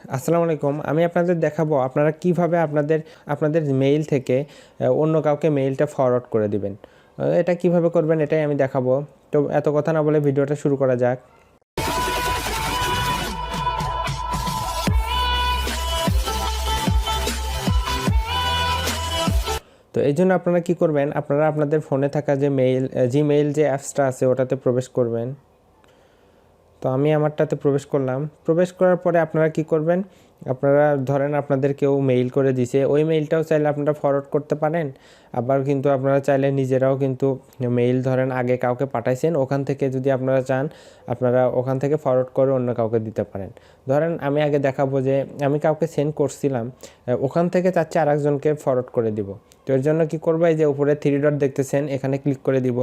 আসসালামু আলাইকুম। আমি আপনাদের দেখাবো আপনারা কিভাবে আপনাদের মেইল থেকে অন্য কাউকে মেইলটা ফরওয়ার্ড করে দিবেন। এটা কিভাবে করবেন এটাই আমি দেখাবো। তো এত কথা না বলে ভিডিওটা শুরু করা যাক। তো এই জন্য আপনারা কি করবেন, আপনারা আপনাদের ফোনে থাকা যে জিমেইল যে অ্যাপসটা আছে ওটাতে প্রবেশ করবেন। তো আমি আমারটাতে প্রবেশ করলাম। প্রবেশ করার পরে আপনারা কি করবেন, আপনারা ধরেন আপনাদের কেউ মেইল করে দিছে, ওই মেইলটাও চাইলে আপনারা ফরওয়ার্ড করতে পারেন। আবার কিন্তু আপনারা চাইলে নিজেরাও কিন্তু মেইল ধরেন আগে কাউকে পাঠাইছেন, ওখান থেকে যদি আপনারা চান আপনারা ওখান থেকে ফরওয়ার্ড করে অন্য কাউকে দিতে পারেন। ধরেন আমি আগে দেখাবো যে আমি কাউকে সেন্ড করছিলাম, ওখান থেকে চাচ্ছি আরেকজনকে ফরওয়ার্ড করে দিব। তো এর জন্য কি করবো, এই যে উপরে 3 ডট দেখতেছেন এখানে ক্লিক করে দিব।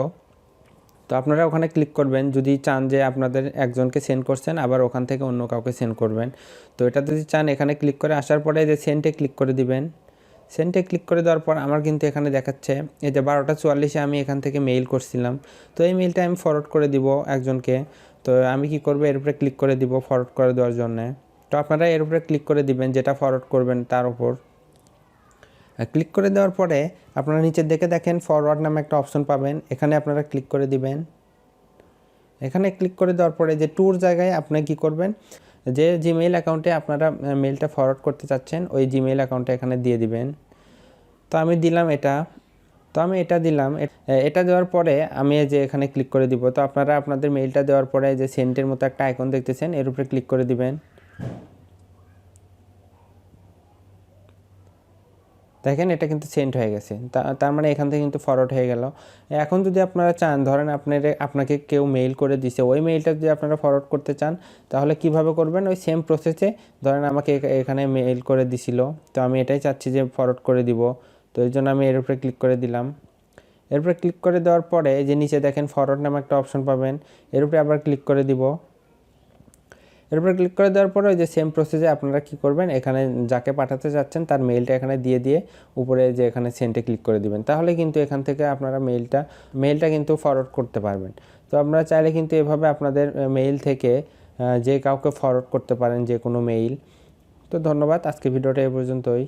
তো আপনারা ওখানে ক্লিক করবেন যদি চান যে আপনাদের একজনকে সেন্ড করছেন আবার ওখান থেকে অন্য কাউকে সেন্ড করবেন। তো এটা যদি চান এখানে ক্লিক করে আসার পরে যে সেন্ডে ক্লিক করে দিবেন। সেন্ডে ক্লিক করে দেওয়ার পর আমার কিন্তু এখানে দেখাচ্ছে এই যে 12:44 আমি এখান থেকে মেইল করছিলাম। তো এই মেইলটা আমি ফরওয়ার্ড করে দিব একজনকে। তো আমি কি করব, এর উপরে ক্লিক করে দিব ফরওয়ার্ড করে দেওয়ার জন্য। তো আপনারা এর উপরে ক্লিক করে দিবেন যেটা ফরওয়ার্ড করবেন তার উপর। ক্লিক করে দেওয়ার পরে আপনারা নিচের দিকে দেখেন ফরওয়ার্ড নামে একটা অপশন পাবেন, এখানে আপনারা ক্লিক করে দিবেন। এখানে ক্লিক করে দেওয়ার পরে যে টুর জায়গায় আপনি কি করবেন, যে জিমেইল অ্যাকাউন্টে আপনারা মেইলটা ফরওয়ার্ড করতে চাচ্ছেন ওই জিমেইল অ্যাকাউন্টে এখানে দিয়ে দিবেন। তো আমি দিলাম এটা। তো আমি এটা দিলাম। এটা দেওয়ার পরে আমি যে এখানে ক্লিক করে দিব। তো আপনারা আপনাদের মেইলটা দেওয়ার পরে যে সেন্টের মতো একটা আইকন দেখতেছেন এর উপরে ক্লিক করে দিবেন। দেখেন এটা কিন্তু সেন্ড হয়ে গেছে, তার মানে এখান থেকে কিন্তু ফরওয়ার্ড হয়ে গেল। এখন যদি আপনারা চান, ধরেন আপনাকে কেউ মেইল করে দিছে, ওই মেইলটা যদি আপনারা ফরওয়ার্ড করতে চান তাহলে কিভাবে করবেন, ওই সেম প্রসেসে ধরেন আমাকে এখানে মেইল করে দিছিল, তো আমি এটাই চাচ্ছি যে ফরওয়ার্ড করে দিব। তো এই জন্য আমি এর উপরে ক্লিক করে দিলাম। এর উপরে ক্লিক করে দেওয়ার পরে যে নিচে দেখেন ফরওয়ার্ড নামে একটা অপশন পাবেন, এর উপরে আবার ক্লিক করে দিব। এরপর ক্লিক করে দেওয়ার পরে ওই যে সেম প্রসেসে আপনারা কি করবেন, এখানে যাকে পাঠাতে চাচ্ছেন তার মেইলটা এখানে দিয়ে উপরে যে এখানে সেন্ডে ক্লিক করে দিবেন। তাহলে কিন্তু এখান থেকে আপনারা মেইলটা কিন্তু ফরওয়ার্ড করতে পারবেন। তো আপনারা চাইলে কিন্তু এভাবে আপনাদের মেইল থেকে যে কাউকে ফরওয়ার্ড করতে পারেন যে কোনো মেইল। তো ধন্যবাদ, আজকে ভিডিওটা এ পর্যন্তই।